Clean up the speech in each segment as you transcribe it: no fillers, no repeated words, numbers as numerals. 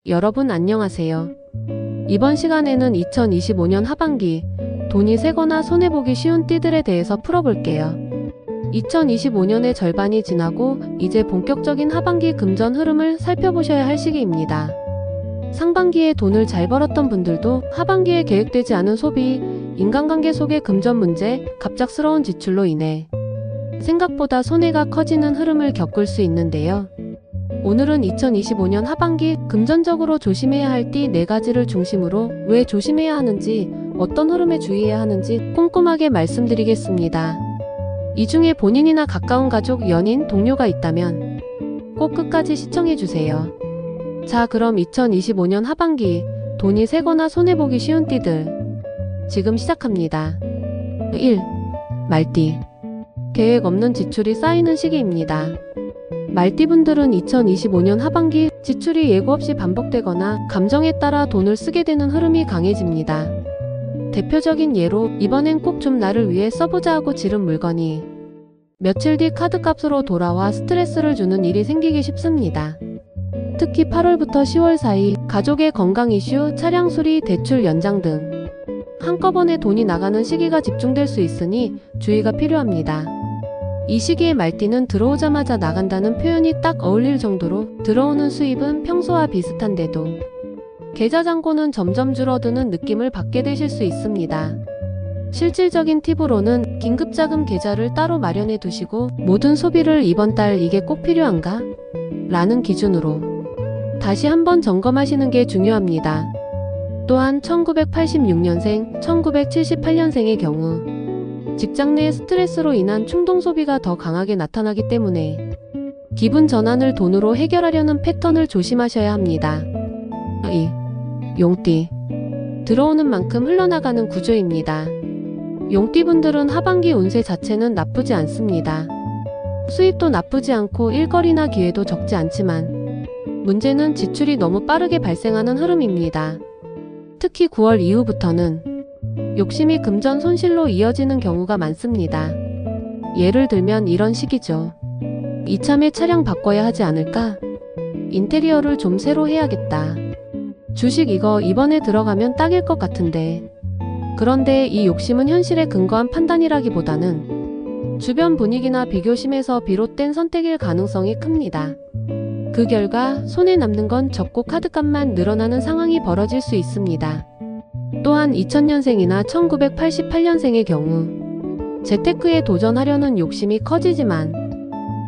여러분 안녕하세요. 이번 시간에는 2025년 하반기 돈이 새거나 손해보기 쉬운 띠들에 대해서 풀어볼게요. 2025년의 절반이 지나고 이제 본격적인 하반기 금전 흐름을 살펴보셔야 할 시기입니다. 상반기에 돈을 잘 벌었던 분들도 하반기에 계획되지 않은 소비, 인간관계 속의 금전 문제, 갑작스러운 지출로 인해 생각보다 손해가 커지는 흐름을 겪을 수 있는데요. 오늘은 2025년 하반기 금전적으로 조심해야 할 띠 4가지를 중심으로 왜 조심해야 하는지, 어떤 흐름에 주의해야 하는지 꼼꼼하게 말씀드리겠습니다. 이 중에 본인이나 가까운 가족, 연인, 동료가 있다면 꼭 끝까지 시청해주세요. 자, 그럼 2025년 하반기 돈이 새거나 손해보기 쉬운 띠들 지금 시작합니다. 1. 말띠. 계획 없는 지출이 쌓이는 시기입니다. 말띠분들은 2025년 하반기 지출이 예고 없이 반복되거나 감정에 따라 돈을 쓰게 되는 흐름이 강해집니다. 대표적인 예로 이번엔 꼭 좀 나를 위해 써보자 하고 지른 물건이 며칠 뒤 카드값으로 돌아와 스트레스를 주는 일이 생기기 쉽습니다. 특히 8월부터 10월 사이 가족의 건강 이슈, 차량 수리, 대출 연장 등 한꺼번에 돈이 나가는 시기가 집중될 수 있으니 주의가 필요합니다. 이 시기에 말띠는 들어오자마자 나간다는 표현이 딱 어울릴 정도로 들어오는 수입은 평소와 비슷한데도 계좌 잔고는 점점 줄어드는 느낌을 받게 되실 수 있습니다. 실질적인 팁으로는 긴급자금 계좌를 따로 마련해 두시고 모든 소비를 이번 달 이게 꼭 필요한가? 라는 기준으로 다시 한번 점검하시는 게 중요합니다. 또한 1986년생, 1978년생의 경우 직장 내 스트레스로 인한 충동 소비가 더 강하게 나타나기 때문에 기분 전환을 돈으로 해결하려는 패턴을 조심하셔야 합니다. 2. 용띠. 들어오는 만큼 흘러나가는 구조입니다. 용띠분들은 하반기 운세 자체는 나쁘지 않습니다. 수입도 나쁘지 않고 일거리나 기회도 적지 않지만 문제는 지출이 너무 빠르게 발생하는 흐름입니다. 특히 9월 이후부터는 욕심이 금전 손실로 이어지는 경우가 많습니다. 예를 들면 이런 식이죠. 이참에 차량 바꿔야 하지 않을까? 인테리어를 좀 새로 해야겠다. 주식 이거 이번에 들어가면 딱일 것 같은데. 그런데 이 욕심은 현실에 근거한 판단이라기보다는 주변 분위기나 비교심에서 비롯된 선택일 가능성이 큽니다. 그 결과 손에 남는 건 적고 카드값만 늘어나는 상황이 벌어질 수 있습니다. 또한 2000년생이나 1988년생의 경우 재테크에 도전하려는 욕심이 커지지만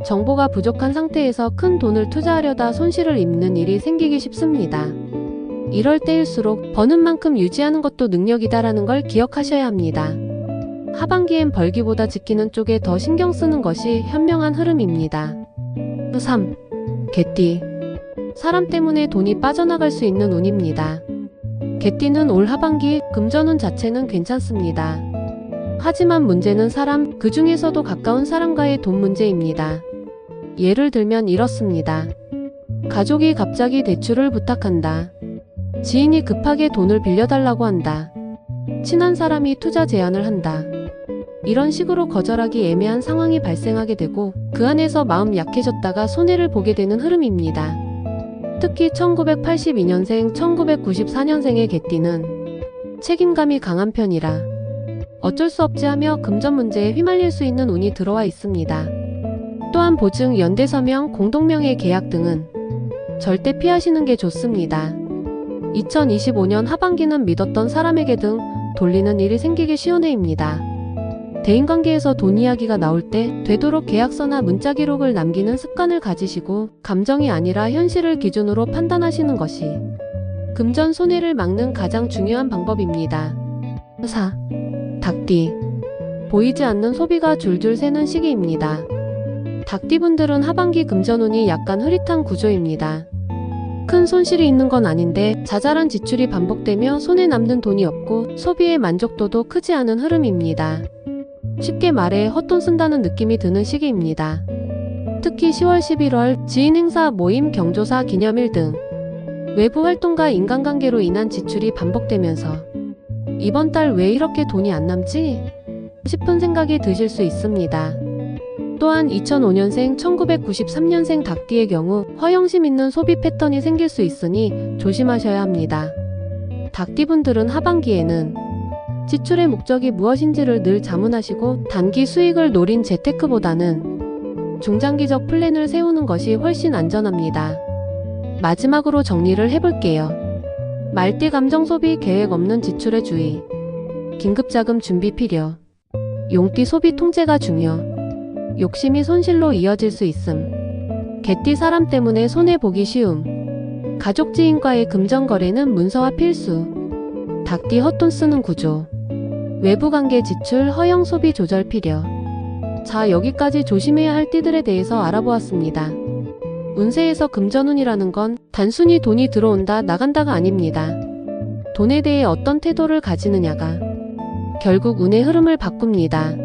정보가 부족한 상태에서 큰 돈을 투자하려다 손실을 입는 일이 생기기 쉽습니다. 이럴 때일수록 버는 만큼 유지하는 것도 능력이다라는 걸 기억하셔야 합니다. 하반기엔 벌기보다 지키는 쪽에 더 신경 쓰는 것이 현명한 흐름입니다. 3. 개띠. 사람 때문에 돈이 빠져나갈 수 있는 운입니다. 개띠는 올 하반기 금전운 자체는 괜찮습니다. 하지만 문제는 사람, 그 중에서도 가까운 사람과의 돈 문제입니다. 예를 들면 이렇습니다. 가족이 갑자기 대출을 부탁한다. 지인이 급하게 돈을 빌려달라고 한다. 친한 사람이 투자 제안을 한다. 이런 식으로 거절하기 애매한 상황이 발생하게 되고 그 안에서 마음 약해졌다가 손해를 보게 되는 흐름입니다. 특히 1982년생, 1994년생의 개띠는 책임감이 강한 편이라 어쩔 수 없지 하며 금전 문제에 휘말릴 수 있는 운이 들어와 있습니다. 또한 보증, 연대서명, 공동명의 계약 등은 절대 피하시는 게 좋습니다. 2025년 하반기는 믿었던 사람에게 등 돌리는 일이 생기기 쉬운 해입니다. 대인관계에서 돈 이야기가 나올 때 되도록 계약서나 문자 기록을 남기는 습관을 가지시고 감정이 아니라 현실을 기준으로 판단하시는 것이 금전 손해를 막는 가장 중요한 방법입니다. 4. 닭띠. 보이지 않는 소비가 줄줄 새는 시기입니다. 닭띠분들은 하반기 금전운이 약간 흐릿한 구조입니다. 큰 손실이 있는 건 아닌데 자잘한 지출이 반복되며 손에 남는 돈이 없고 소비의 만족도도 크지 않은 흐름입니다. 쉽게 말해 헛돈 쓴다는 느낌이 드는 시기입니다. 특히 10월, 11월 지인 행사, 모임, 경조사, 기념일 등 외부 활동과 인간관계로 인한 지출이 반복되면서 이번 달 왜 이렇게 돈이 안 남지? 싶은 생각이 드실 수 있습니다. 또한 2005년생, 1993년생 닭띠의 경우 허영심 있는 소비 패턴이 생길 수 있으니 조심하셔야 합니다. 닭띠분들은 하반기에는 지출의 목적이 무엇인지를 늘 자문하시고 단기 수익을 노린 재테크보다는 중장기적 플랜을 세우는 것이 훨씬 안전합니다. 마지막으로 정리를 해볼게요. 말띠 감정 소비 계획 없는 지출에 주의. 긴급자금 준비 필요. 용띠 소비 통제가 중요. 욕심이 손실로 이어질 수 있음. 개띠 사람 때문에 손해보기 쉬움. 가족 지인과의 금전 거래는 문서화 필수. 닭띠 헛돈 쓰는 구조. 외부 관계 지출 허용 소비 조절 필요. 자, 여기까지 조심해야 할 띠들에 대해서 알아보았습니다. 운세에서 금전운이라는 건 단순히 돈이 들어온다 나간다가 아닙니다. 돈에 대해 어떤 태도를 가지느냐가 결국 운의 흐름을 바꿉니다.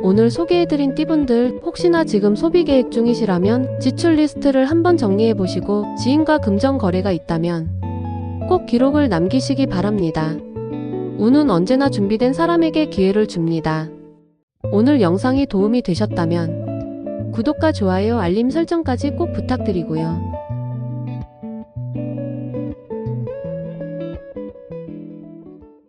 오늘 소개해드린 띠분들 혹시나 지금 소비 계획 중이시라면 지출 리스트를 한번 정리해보시고 지인과 금전 거래가 있다면 꼭 기록을 남기시기 바랍니다. 운은 언제나 준비된 사람에게 기회를 줍니다. 오늘 영상이 도움이 되셨다면 구독과 좋아요, 알림 설정까지 꼭 부탁드리고요.